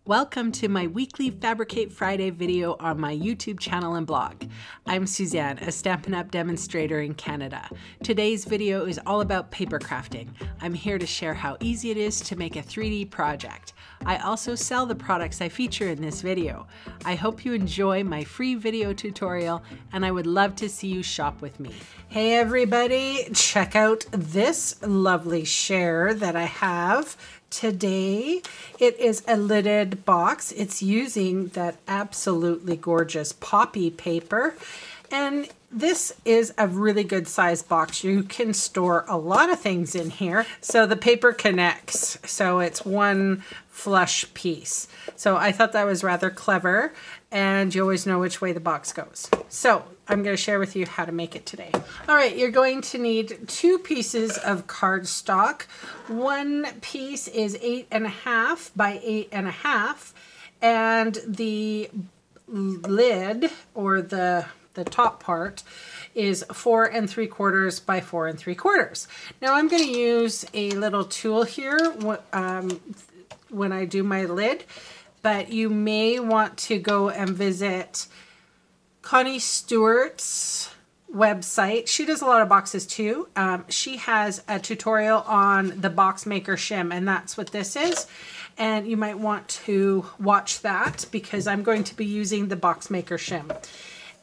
Welcome to my weekly Fabricate Friday video on my YouTube channel and blog. I'm Suzanne, a Stampin' Up! Demonstrator in Canada. Today's video is all about paper crafting. I'm here to share how easy it is to make a 3D project. I also sell the products I feature in this video. I hope you enjoy my free video tutorial, and I would love to see you shop with me. Hey everybody, check out this lovely share that I have today. It is a lidded box. It's using that absolutely gorgeous poppy paper, and this is a really good size box. You can store a lot of things in here. So the paper connects, so it's one flush piece. So I thought that was rather clever, and you always know which way the box goes. So I'm going to share with you how to make it today. All right, you're going to need 2 pieces of cardstock. One piece is 8.5 by 8.5, and the lid, or the top part, is 4 3/4 by 4 3/4. Now I'm going to use a little tool here when I do my lid, but you may want to go and visit Connie Stewart's website. She does a lot of boxes too. She has a tutorial on the box maker shim, and that's what this is. And you might want to watch that because I'm going to be using the box maker shim.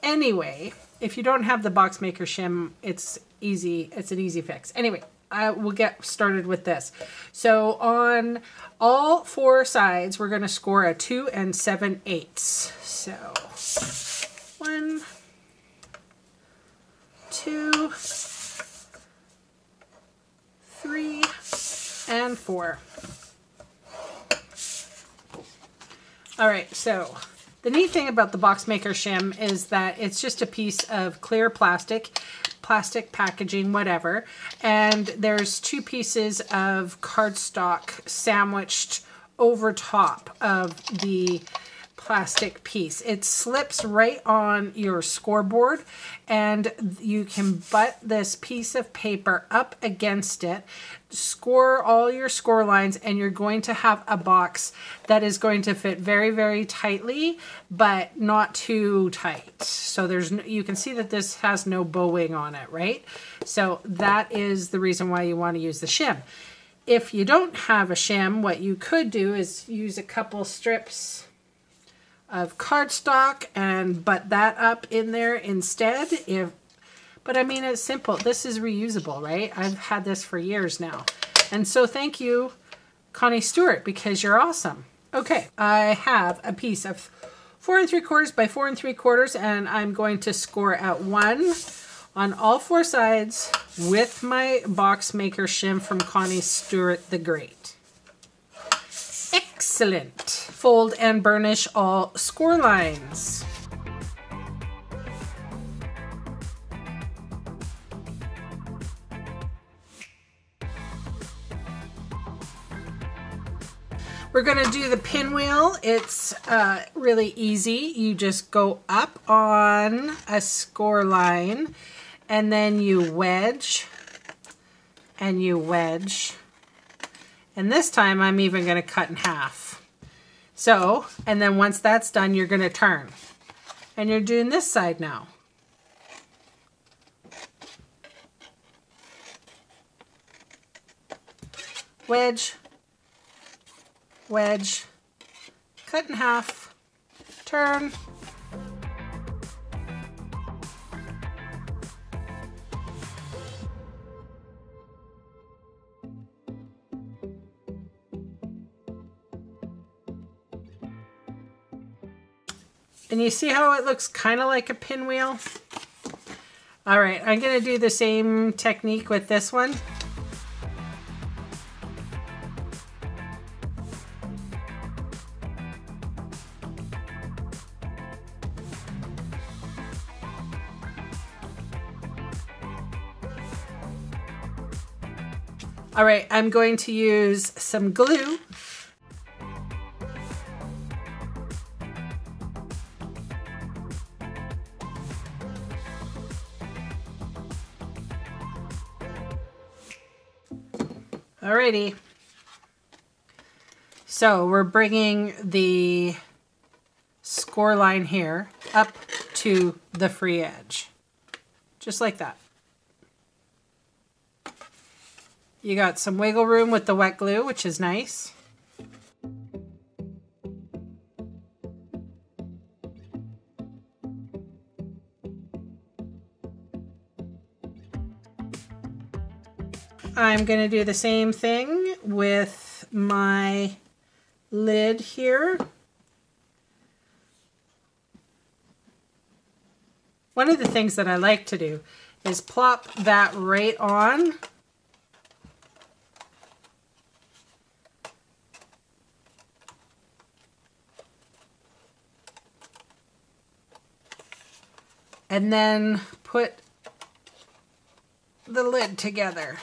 Anyway, if you don't have the box maker shim, it's easy. It's an easy fix. Anyway, we'll get started with this. So on all 4 sides, we're going to score a 2 7/8. So 1, 2, 3, and 4. All right, so the neat thing about the box maker shim is that it's just a piece of clear plastic packaging, whatever, and there's 2 pieces of cardstock sandwiched over top of the plastic piece. It slips right on your scoreboard, and you can butt this piece of paper up against it, score all your score lines, and you're going to have a box that is going to fit very, very tightly, but not too tight. So there's no, you can see that this has no bowing on it, right? So that is the reason why you want to use the shim. If you don't have a shim, what you could do is use a couple strips of cardstock and butt that up in there instead. But I mean, it's simple. This is reusable, right? I've had this for years now. And so thank you, Connie Stewart, because you're awesome. Okay, I have a piece of 4 3/4 by 4 3/4, and I'm going to score at 1 on all 4 sides with my box maker shim from Connie Stewart the Great. Excellent. Fold and burnish all score lines. We're going to do the pinwheel. It's really easy. You just go up on a score line, and then you wedge, and you wedge. And this time I'm even going to cut in half. So, and then once that's done, you're going to turn. And you're doing this side now. Wedge, wedge, cut in half, turn. And you see how it looks kind of like a pinwheel? All right, I'm going to do the same technique with this one. All right, I'm going to use some glue. Alrighty. So we're bringing the score line here up to the free edge, just like that. You got some wiggle room with the wet glue, which is nice. I'm going to do the same thing with my lid here. One of the things that I like to do is plop that right on. And then put the lid together.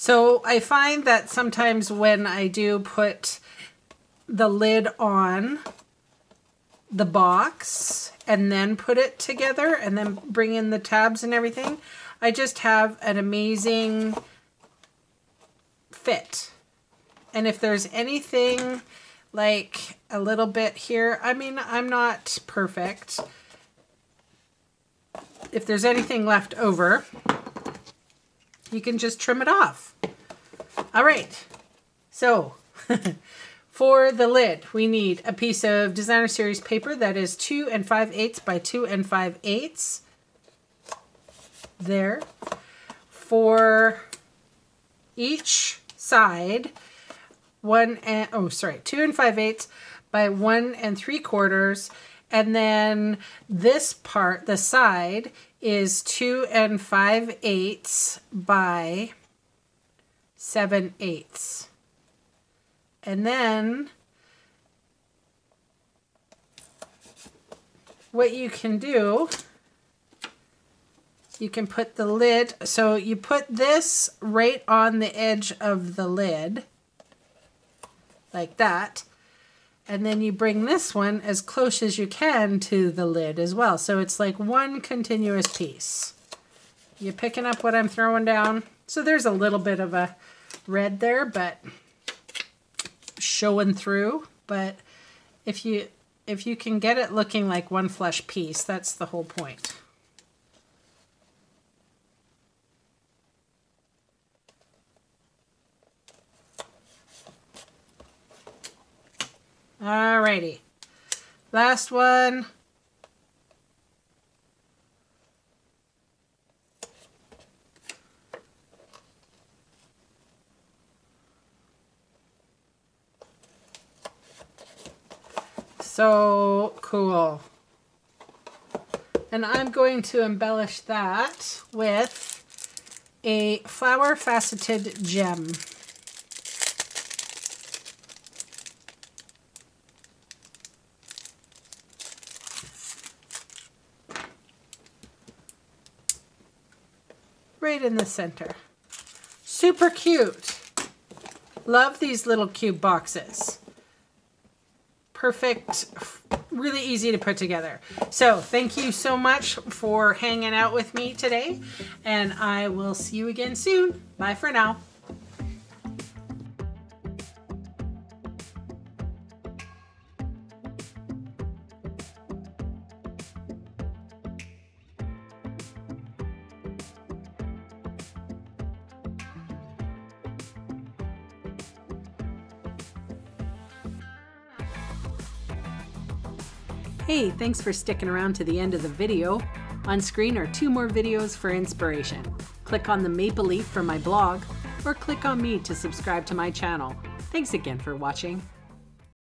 So I find that sometimes when I do put the lid on the box and then put it together and then bring in the tabs and everything, I just have an amazing fit. And if there's anything like a little bit here, I mean, I'm not perfect. If there's anything left over, you can just trim it off. All right, so for the lid, we need a piece of designer series paper that is 2 5/8 by 2 5/8. There. For each side, 2 5/8 by 1 3/4. And then this part, the side, is 2 5/8 by 7/8. And then what you can do, you can put the lid, so you put this right on the edge of the lid, like that. And then you bring this one as close as you can to the lid as well. So it's like one continuous piece. You picking up what I'm throwing down? So there's a little bit of a red there, but showing through. But if you can get it looking like one flush piece, that's the whole point. Alrighty, last one. So cool. And I'm going to embellish that with a flower faceted gem. Right in the center. Super cute. Love these little cube boxes. Perfect, really easy to put together. So thank you so much for hanging out with me today, and I will see you again soon. Bye for now. Hey, thanks for sticking around to the end of the video. On screen are 2 more videos for inspiration. Click on the maple leaf for my blog, or click on me to subscribe to my channel. Thanks again for watching.